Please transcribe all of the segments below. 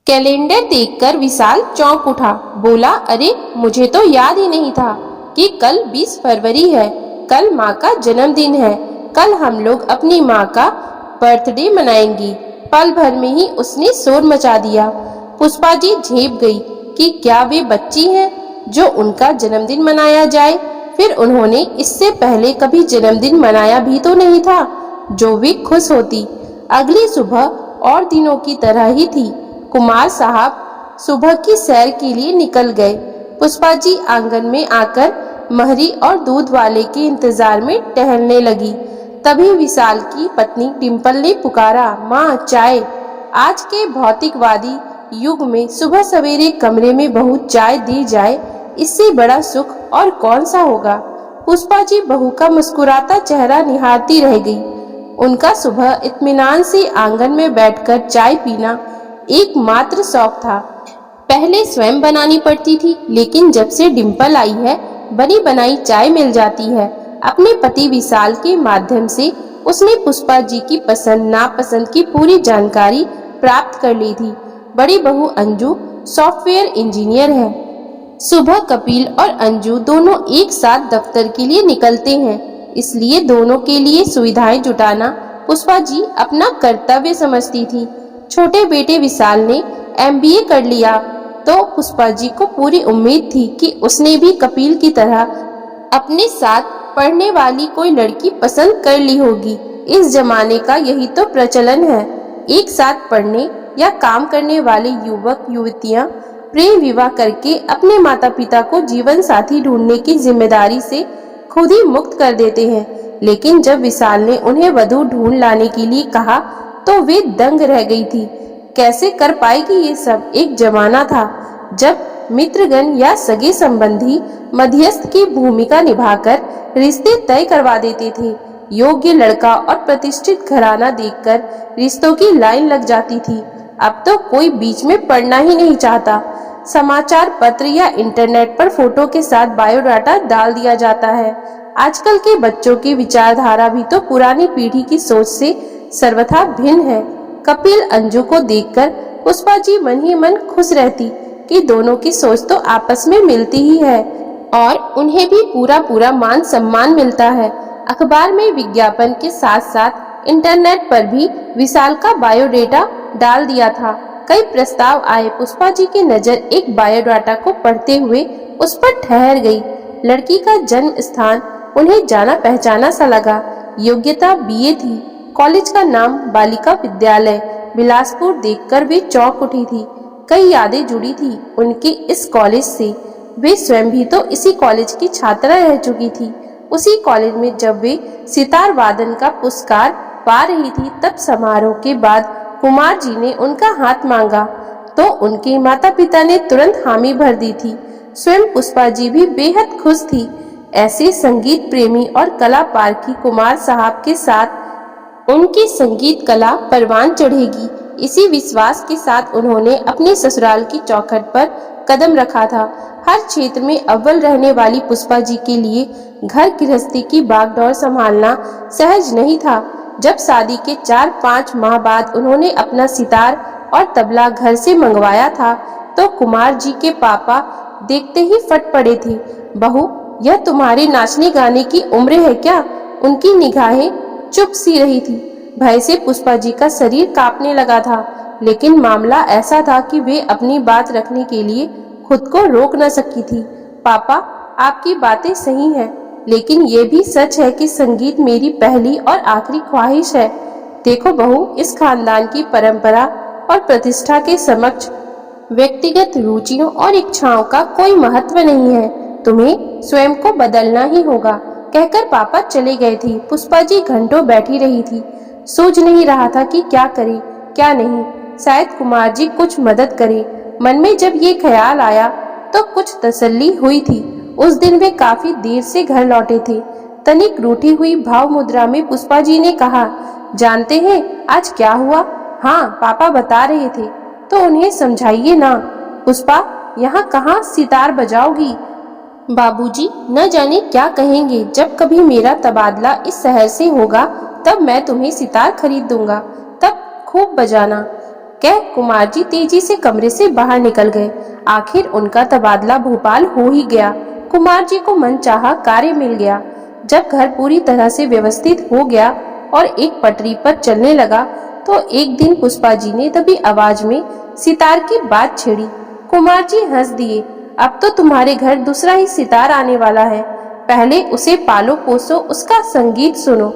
Calendar देखकर विशाल चौंक उठा। बोला, अरे मुझे तो याद ही नहीं था कि कल 20 फरवरी है। कल माँ का जन्मदिन है। कल हम लोग अपनी माँ का बर्थडे मनाएंगी। पल भर में ही उसने शोर मचा दिया। पुष्पा जी झेप गई कि क्या वे बच्ची हैं जो उनका जन्मदिन मनाया जाए। फिर उन्होंने इससे पहले कभी जन्मदिन मनाया भी तो नहीं था जो वे खुश होती। अगली सुबह और दिनों की तरह ही थी। कुमार साहब सुबह की सैर के लिए निकल गए। पुष्पा जी आंगन में आकर महरी और दूध वाले के इंतजार में टहलने लगी। तभी विशाल की पत्नी डिम्पल ने पुकारा, माँ चाय। आज के भौतिकवादी युग में सुबह सवेरे कमरे में बहू चाय दी जाए, इससे बड़ा सुख और कौन सा होगा। पुष्पा जी बहू का मुस्कुराता चेहरा निहारती रह गई। उनका सुबह इत्मीनान से आंगन में बैठकर चाय पीना एकमात्र शौक था। पहले स्वयं बनानी पड़ती थी, लेकिन जब से डिम्पल आई है बनी बनाई चाय मिल जाती है। अपने पति विशाल के माध्यम से उसने पुष्पा जी की पसंद नापसंद की पूरी जानकारी प्राप्त कर ली थी। बड़ी बहू अंजू सॉफ्टवेयर इंजीनियर है। सुबह कपिल और अंजू दोनों एक साथ दफ्तर के लिए निकलते हैं, इसलिए दोनों के लिए सुविधाएं जुटाना पुष्पा जी अपना कर्तव्य समझती थी। छोटे बेटे विशाल ने MBA कर लिया तो पुष्पा जी को पूरी उम्मीद थी कि उसने भी कपिल की तरह अपने साथ पढ़ने वाली कोई लड़की पसंद कर ली होगी। इस जमाने का यही तो प्रचलन है। एक साथ पढ़ने या काम करने वाले युवक युवतियां प्रेम विवाह करके अपने माता पिता को जीवन साथी ढूंढने की जिम्मेदारी से खुद ही मुक्त कर देते हैं। लेकिन जब विशाल ने उन्हें वधू ढूंढ लाने के लिए कहा तो वे दंग रह गई थी। कैसे कर पाएगी ये सब। एक जमाना था जब मित्रगण या सगे संबंधी मध्यस्थ की भूमिका निभाकर रिश्ते तय करवा देते थे। योग्य लड़का और प्रतिष्ठित घराना देखकर रिश्तों की लाइन लग जाती थी। अब तो कोई बीच में पड़ना ही नहीं चाहता। समाचार पत्र या इंटरनेट पर फोटो के साथ बायोडाटा डाल दिया जाता है। आजकल के बच्चों की विचारधारा भी तो पुरानी पीढ़ी की सोच से सर्वथा भिन्न है। कपिल अंजू को देखकर पुष्पा जी मन ही मन खुश रहती कि दोनों की सोच तो आपस में मिलती ही है और उन्हें भी पूरा पूरा मान सम्मान मिलता है। अखबार में विज्ञापन के साथ साथ इंटरनेट पर भी विशाल का बायोडेटा डाल दिया था। कई प्रस्ताव आए। पुष्पा जी की नजर एक बायोडाटा को पढ़ते हुए उस पर ठहर गई। लड़की का जन्म स्थान उन्हें जाना पहचाना सा लगा। योग्यता BA थी। कॉलेज का नाम बालिका विद्यालय बिलासपुर देखकर वे चौंक उठी थी। कई यादें जुड़ी थी उनके इस कॉलेज से। वे स्वयं भी तो इसी कॉलेज की छात्रा रह चुकी थी। उसी कॉलेज में जब वे सितार वादन का पुरस्कार पा रही थी, तब समारोह के बाद कुमार जी ने उनका हाथ मांगा तो उनके माता पिता ने तुरंत हामी भर दी थी। स्वयं पुष्पा जी भी बेहद खुश थी। ऐसे संगीत प्रेमी और कला पारखी कुमार साहब के साथ उनकी संगीत कला परवान चढ़ेगी, इसी विश्वास के साथ उन्होंने अपने ससुराल की चौखट पर कदम रखा था। हर क्षेत्र में अव्वल रहने वाली पुष्पा जी के लिए घर गृहस्थी की बागडोर संभालना सहज नहीं था। जब शादी के 4-5 माह बाद उन्होंने अपना सितार और तबला घर से मंगवाया था तो कुमार जी के पापा देखते ही फट पड़े थे। बहू, यह तुम्हारे नाचने गाने की उम्र है क्या? उनकी निगाहें चुप सी रही थी। भय से पुष्पा जी का शरीर कांपने लगा था, लेकिन मामला ऐसा था कि वे अपनी बात रखने के लिए खुद को रोक न सकी थी। पापा, आपकी बातें सही हैं, लेकिन ये भी सच है कि संगीत मेरी पहली और आखिरी ख्वाहिश है। देखो बहू, इस खानदान की परंपरा और प्रतिष्ठा के समक्ष व्यक्तिगत रुचियों और इच्छाओं का कोई महत्व नहीं है। तुम्हें स्वयं को बदलना ही होगा। कहकर पापा चले गए थे। पुष्पा जी घंटों बैठी रही थी। सोच नहीं रहा था कि क्या करे क्या नहीं। शायद कुमार जी कुछ मदद करे। मन में जब ये ख्याल आया तो कुछ तसल्ली हुई थी। उस दिन वे काफी देर से घर लौटे थे। तनिक रूठी हुई भाव मुद्रा में पुष्पा जी ने कहा, जानते हैं आज क्या हुआ? हाँ, पापा बता रहे थे तो उन्हें समझाइए ना। पुष्पा, यहाँ कहाँ सितार बजाओगी? बाबूजी न जाने क्या कहेंगे। जब कभी मेरा तबादला इस शहर से होगा तब मैं तुम्हें सितार खरीद दूंगा, तब खूब बजाना। कह कुमार जी तेजी से कमरे से बाहर निकल गए। आखिर उनका तबादला भोपाल हो ही गया। कुमार जी को मनचाहा कार्य मिल गया। जब घर पूरी तरह से व्यवस्थित हो गया और एक पटरी पर चलने लगा तो एक दिन पुष्पा जी ने दबी आवाज में सितार की बात छेड़ी। कुमार जी हंस दिए। अब तो तुम्हारे घर दूसरा ही सितार आने वाला है, पहले उसे पालो पोसो, उसका संगीत सुनो।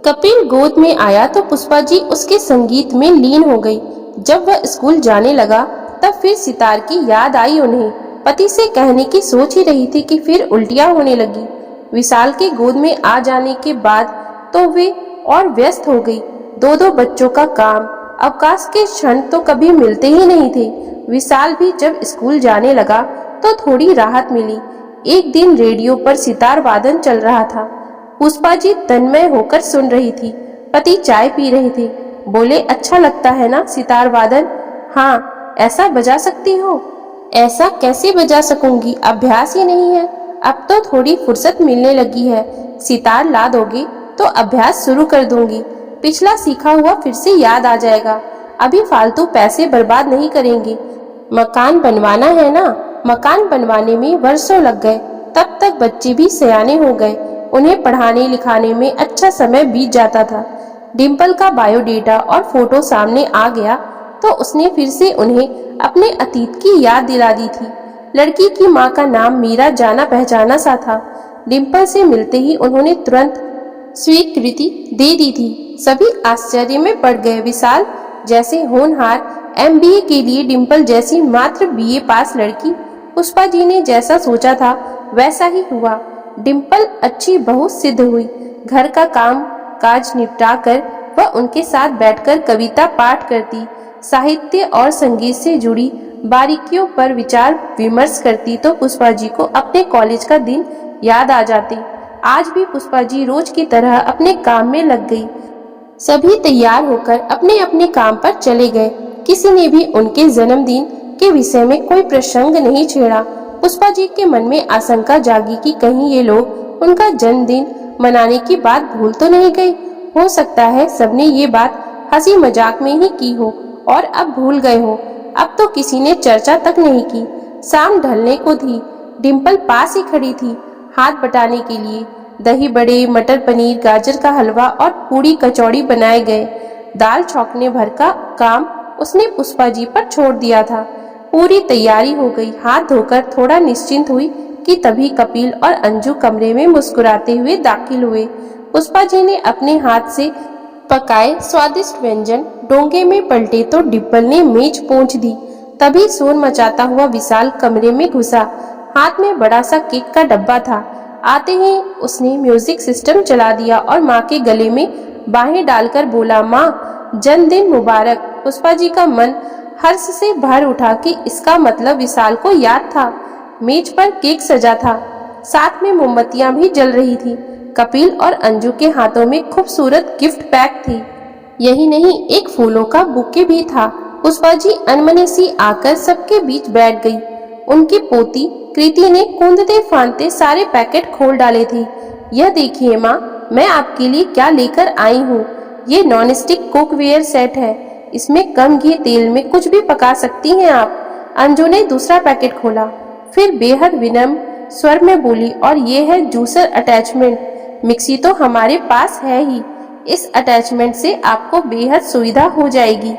कपिल गोद में आया तो पुष्पा जी उसके संगीत में लीन हो गई। जब वह स्कूल जाने लगा तब फिर सितार की याद आई उन्हें। पति से कहने की सोच ही रही थी कि फिर उल्टियां होने लगी। विशाल के गोद में आ जाने के बाद तो वे और व्यस्त हो गई। दो दो बच्चों का काम, अवकाश के क्षण तो कभी मिलते ही नहीं थे। विशाल भी जब स्कूल जाने लगा तो थोड़ी राहत मिली। एक दिन रेडियो पर सितार वादन चल रहा था। पुष्पा जी तन्मय होकर सुन रही थी। पति चाय पी रहे थे। बोले, अच्छा लगता है ना सितार वादन? हाँ, ऐसा बजा सकती हो? ऐसा कैसे बजा सकूंगी, अभ्यास ही नहीं है। अब तो थोड़ी फुर्सत मिलने लगी है। सितार ला दोगे तो अभ्यास शुरू कर दूंगी। पिछला सीखा हुआ फिर से याद आ जाएगा। अभी फालतू पैसे बर्बाद नहीं करेंगे। मकान बनवाना है ना? मकान बनवाने में वर्षों लग गए। तब तक बच्चे भी सयाने हो गए। उन्हें पढ़ाने लिखाने में अच्छा समय बीत जाता था। डिम्पल का बायोडेटा और फोटो सामने आ गया तो उसने फिर से उन्हें अपने अतीत की याद दिला दी थी। लड़की की माँ का नाम मीरा जाना पहचाना सा था। डिम्पल से मिलते ही उन्होंने तुरंत स्वीकृति दे दी थी। सभी आश्चर्य में पड़ गए। विशाल जैसे होनहार एमबीए के लिए डिम्पल जैसी मात्र बीए पास लड़की। पुष्पा जी ने जैसा सोचा था वैसा ही हुआ। डिम्पल अच्छी बहू सिद्ध हुई। घर का काम काज निपटा कर वह उनके साथ बैठकर कविता पाठ करती, साहित्य और संगीत से जुड़ी बारीकियों पर विचार विमर्श करती तो पुष्पा जी को अपने कॉलेज का दिन याद आ जाते। आज भी पुष्पा जी रोज की तरह अपने काम में लग गई। सभी तैयार होकर अपने अपने काम पर चले गए। किसी ने भी उनके जन्मदिन के विषय में कोई प्रसंग नहीं छेड़ा। पुष्पा जी के मन में आशंका जागी कि कहीं ये लोग उनका जन्मदिन मनाने की बात भूल तो नहीं गए। हो सकता है सबने ये बात हंसी मजाक में ही की हो और अब भूल गए हो। अब तो किसी ने चर्चा तक नहीं की। शाम ढलने को थी। डिम्पल पास ही खड़ी थी, हाथ बटाने के लिए। दही बड़े, मटर पनीर, गाजर का हलवा और पूरी कचौड़ी बनाए गए। दाल छौंकने भर का काम उसने पुष्पा जी पर छोड़ दिया था। पूरी तैयारी हो गई। हाथ धोकर थोड़ा निश्चिंत हुई कि तभी कपिल और अंजू कमरे में मुस्कुराते हुए दाखिल हुए। पुष्पा जी ने अपने हाथ से पकाए स्वादिष्ट व्यंजन डोंगे में पलटे तो डिम्पल ने मेज पोंछ दी। तभी शोर मचाता हुआ विशाल कमरे में घुसा। हाथ में बड़ा सा केक का डब्बा था। आते ही उसने म्यूजिक सिस्टम चला दिया और माँ के गले में बाहें डालकर बोला, माँ जन्मदिन मुबारक। पुष्पा जी का मन हर्ष से भर उठा कि इसका मतलब विशाल को याद था। मेज पर केक सजा था, साथ में मोमबत्तियां भी जल रही थी। कपिल और अंजू के हाथों में खूबसूरत गिफ्ट पैक थी। यही नहीं, एक फूलों का बुके भी था। पुष्पा जी अनमने सी आकर सबके बीच बैठ गई। उनकी पोती कृति ने कूदते फांदते सारे पैकेट खोल डाले थे। यह देखिए माँ, मैं आपके लिए क्या लेकर आई हूँ। ये नॉन स्टिक कुकवेयर सेट है। इसमें कम घी तेल में कुछ भी पका सकती हैं आप। अंजू ने दूसरा पैकेट खोला, फिर बेहद विनम्र स्वर में बोली, और ये है जूसर अटैचमेंट। मिक्सी तो हमारे पास है ही। इस अटैचमेंट से आपको बेहद सुविधा हो जाएगी।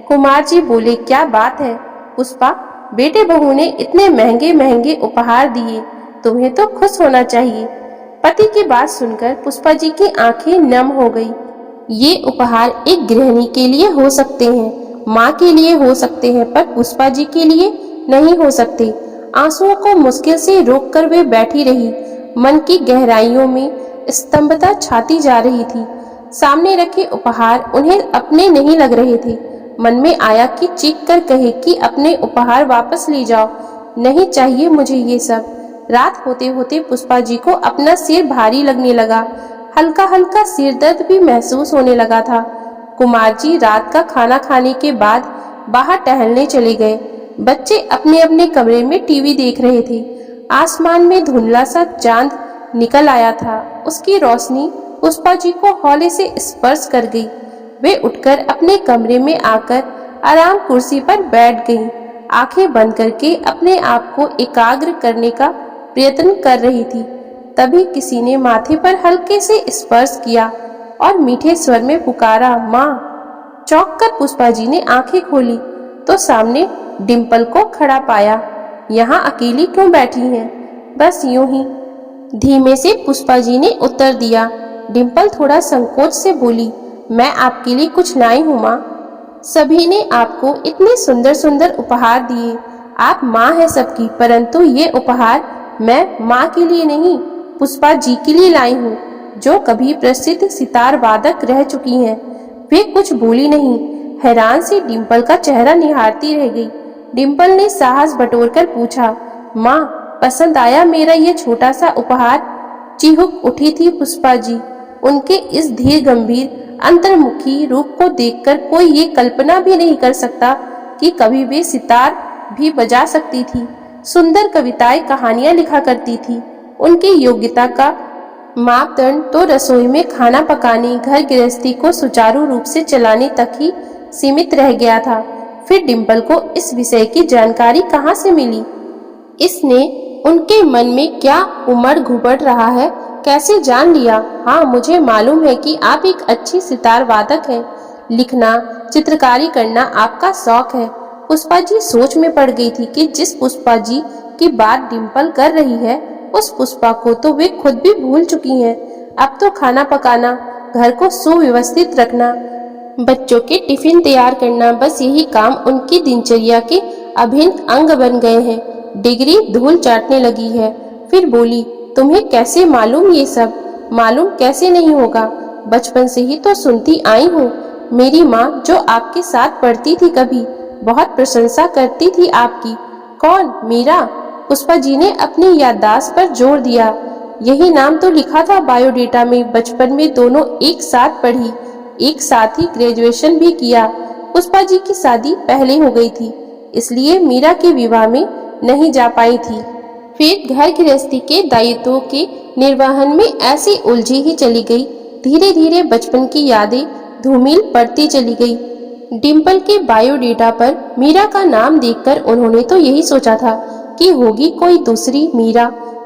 कुमार जी बोले, क्या बात है पुष्पा, बेटे बहू ने इतने महंगे महंगे उपहार दिए, तुम्हें तो खुश होना चाहिए। पति की बात सुनकर पुष्पा जी की आंखें नम हो गई। ये उपहार एक गृहिणी के लिए हो सकते हैं, माँ के लिए हो सकते हैं, पर पुष्पा जी के लिए नहीं हो सकते। आंसुओं को मुश्किल से रोककर वे बैठी रही। मन की गहराइयों में स्तंभता छाती जा रही थी। सामने रखे उपहार उन्हें अपने नहीं लग रहे थे। मन में आया कि चीख कर कहे कि अपने उपहार वापस ले जाओ, नहीं चाहिए मुझे ये सब। रात होते होते पुष्पा जी को अपना सिर भारी लगने लगा। हल्का हल्का सिर दर्द भी महसूस होने लगा था। कुमार जी रात का खाना खाने के बाद बाहर टहलने चले गए। बच्चे अपने अपने कमरे में टीवी देख रहे थे। आसमान में धुंधला सा चांद निकल आया था। उसकी रोशनी पुष्पा जी को हौले से स्पर्श कर गई। वे उठकर अपने कमरे में आकर आराम कुर्सी पर बैठ गईं। आंखें बंद करके अपने आप को एकाग्र करने का प्रयत्न कर रही थी। तभी किसी ने माथे पर हल्के से स्पर्श किया और मीठे स्वर में पुकारा, माँ। चौंक कर पुष्पा जी ने आंखें खोली तो सामने डिम्पल को खड़ा पाया। यहाँ अकेली क्यों बैठी हैं? बस यूं ही, धीमे से पुष्पा जी ने उत्तर दिया। डिम्पल थोड़ा संकोच से बोली, मैं आपके लिए कुछ लाई हूँ माँ। सभी ने आपको इतने सुंदर सुंदर उपहार दिए। आप माँ है सबकी, परंतु ये उपहार मैं माँ के लिए नहीं, पुष्पा जी के लिए लाई हूँ, जो कभी प्रसिद्ध सितार वादक रह चुकी हैं। वे कुछ बोली नहीं, हैरान से डिम्पल का चेहरा निहारती रह गई। डिम्पल ने साहस बटोरकर पूछा, माँ, पसंद आया मेरा ये छोटा सा उपहार? चिहुक उठी थी पुष्पा जी। उनके इस धीर गंभीर अंतर्मुखी रूप को देखकर कोई ये कल्पना भी नहीं कर सकता कि कभी वे सितार भी बजा सकती थी, सुंदर कविताएं कहानियां लिखा करती थी। उनकी योग्यता का मापदंड तो रसोई में खाना पकाने, घर गृहस्थी को सुचारू रूप से चलाने तक ही सीमित रह गया था। फिर डिम्पल को इस विषय की जानकारी कहाँ से मिली? इसने उनके मन में क्या उमड़ घुमड़ रहा है कैसे जान लिया? हाँ, मुझे मालूम है कि आप एक अच्छी सितार वादक हैं। लिखना, चित्रकारी करना आपका शौक है। पुष्पा जी सोच में पड़ गई थी कि जिस पुष्पा जी की बात डिम्पल कर रही है, उस पुष्पा को तो वे खुद भी भूल चुकी हैं। अब तो खाना पकाना, घर को सुव्यवस्थित रखना, बच्चों के टिफिन तैयार करना, बस यही काम उनकी दिनचर्या के अभिन्न अंग बन गए हैं। डिग्री धूल चाटने लगी है। फिर बोली, तुम्हें कैसे मालूम ये सब? मालूम कैसे नहीं होगा, बचपन से ही तो सुनती आई हूँ। मेरी माँ जो आपके साथ पढ़ती थी, कभी बहुत प्रशंसा करती थी आपकी। कौन? मीरा? पुष्पा जी ने अपनी याददाश्त पर जोर दिया। यही नाम तो लिखा था बायोडेटा में। बचपन में दोनों एक साथ पढ़ी, एक साथ ही ग्रेजुएशन भी किया। पुष्पा जी की शादी पहले हो गई थी, इसलिए मीरा के विवाह में नहीं जा पाई थी। फिर घर गृहस्थी के दायित्वों के निर्वहन में ऐसी उलझी ही चली गई। धीरे धीरे बचपन की यादें धूमिल पड़ती चली गई। डिम्पल के बायोडेटा पर मीरा का नाम देखकर उन्होंने तो यही सोचा था कि होगी कोई दूसरी मीरा।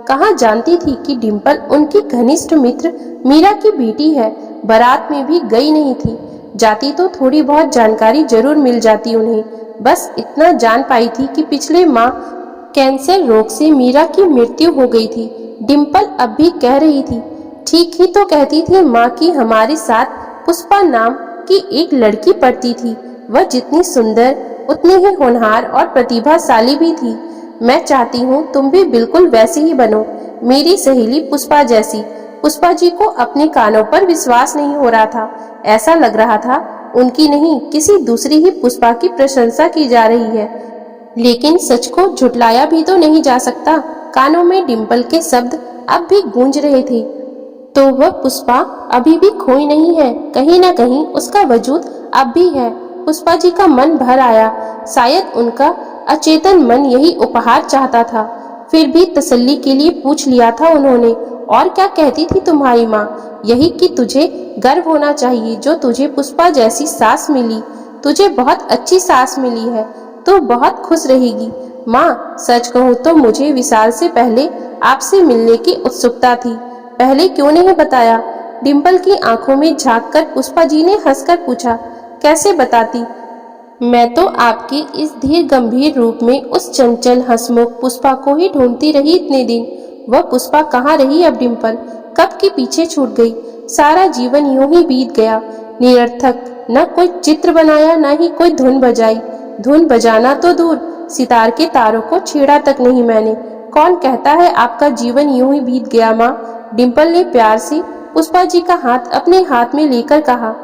कहाँ जानती थी कि डिम्पल उनकी घनिष्ठ मित्र मीरा की बेटी है। बारात में भी गई नहीं थी। जाती तो थोड़ी बहुत जानकारी जरूर मिल जाती उन्हें। बस इतना जान पाई थी कि पिछले माह कैंसर रोग से मीरा की मृत्यु हो गई थी। डिम्पल अब भी कह रही थी, ठीक ही तो कहती थी माँ की हमारे साथ पुष्पा नाम की एक लड़की पढ़ती थी। वह जितनी सुंदर उतनी ही होनहार और प्रतिभाशाली भी थी। मैं चाहती हूँ तुम भी बिल्कुल वैसी ही बनो, मेरी सहेली पुष्पा जैसी। पुष्पा जी को अपने कानों पर विश्वास नहीं हो रहा था। ऐसा लग रहा था उनकी नहीं, किसी दूसरी ही पुष्पा की प्रशंसा की जा रही है। लेकिन सच को झुटलाया भी तो नहीं जा सकता। कानों में डिम्पल के शब्द अब भी गूंज रहे थे। तो वह पुष्पा अभी भी खोई नहीं है, कहीं ना कहीं उसका वजूद अब भी है। पुष्पा जी का मन भर आया। शायद उनका अचेतन मन यही उपहार चाहता था। फिर भी तसल्ली के लिए पूछ लिया था उन्होंने, और क्या कहती थी तुम्हारी माँ? यही कि तुझे गर्व होना चाहिए जो तुझे पुष्पा जैसी सास मिली। तुझे बहुत अच्छी सास मिली है, तो बहुत खुश रहेगी। माँ, सच कहूँ तो मुझे विशाल से पहले आपसे मिलने की उत्सुकता थी। पहले क्यों नहीं बताया? डिम्पल की आंखों में झांककर पुष्पा जी ने हंसकर पूछा। कैसे बताती? मैं तो आपके इस धीर गंभीर रूप में उस चंचल हंसमुख पुष्पा को ही ढूंढती रही इतने दिन। वह पुष्पा कहाँ रही अब? डिम्पल कब की पीछे छूट गई। सारा जीवन यूं ही बीत गया, निरर्थक। न कोई चित्र बनाया, न ही कोई धुन बजाई। धुन बजाना तो दूर, सितार के तारों को छेड़ा तक नहीं मैंने। कौन कहता है आपका जीवन यूं ही बीत गया माँ? डिम्पल ने प्यार से पुष्पा जी का हाथ अपने हाथ में लेकर कहा।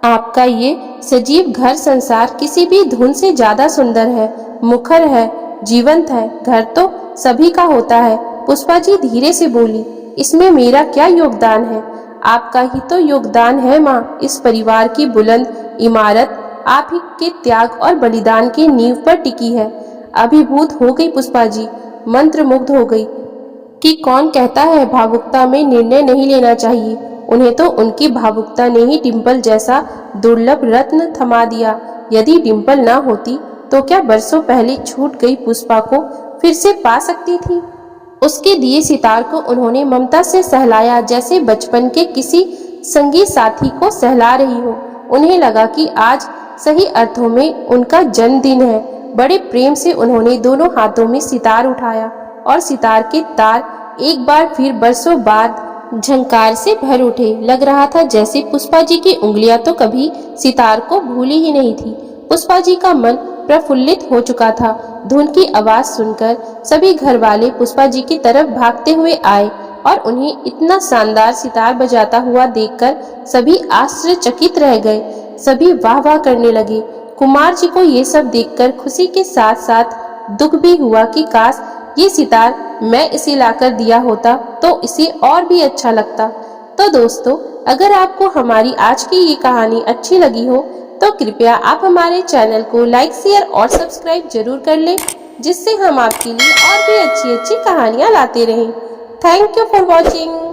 आपका ये सजीव घर संसार किसी भी धुन से ज्यादा सुंदर है, मुखर है, जीवंत है। घर तो सभी का होता है। पुष्पा जी धीरे से बोली, इसमें मेरा क्या योगदान है? आपका ही तो योगदान है माँ। इस परिवार की बुलंद इमारत आप ही के त्याग और बलिदान की नींव पर टिकी है। अभिभूत हो गई पुष्पा जी, मंत्रमुग्ध हो गई कि कौन कहता है भावुकता में निर्णय नहीं लेना चाहिए। उन्हें तो उनकी भावुकता ने ही डिम्पल जैसा दुर्लभ रत्न थमा दिया। यदि डिम्पल न होती तो क्या बरसों पहले छूट गई पुष्पा को फिर से पा सकती थी। उसके दिए सितार को उन्होंने ममता से सहलाया, जैसे बचपन के किसी संगी साथी को सहला रही हो। उन्हें लगा कि आज सही अर्थों में उनका जन्मदिन है। बड़े प्रेम से उन्होंने दोनों हाथों में सितार उठाया और सितार के तार एक बार फिर बरसों बाद झंकार से भर उठे। लग रहा था जैसे पुष्पा जी की उंगलियां तो कभी सितार को भूली ही नहीं थी। पुष्पा जी का मन प्रफुल्लित हो चुका था। धुन की आवाज सुनकर सभी घर वाले पुष्पा जी की तरफ भागते हुए आए और उन्हें इतना शानदार सितार बजाता हुआ देखकर सभी आश्चर्यचकित रह गए। सभी वाह वाह करने लगे। कुमार जी को ये सब देखकर खुशी के साथ साथ दुख भी हुआ कि काश ये सितार मैं इसे लाकर दिया होता तो इसे और भी अच्छा लगता। तो दोस्तों, अगर आपको हमारी आज की ये कहानी अच्छी लगी हो तो कृपया आप हमारे चैनल को लाइक, शेयर और सब्सक्राइब जरूर कर लें, जिससे हम आपके लिए और भी अच्छी अच्छी कहानियाँ लाते रहें। Thank you for watching.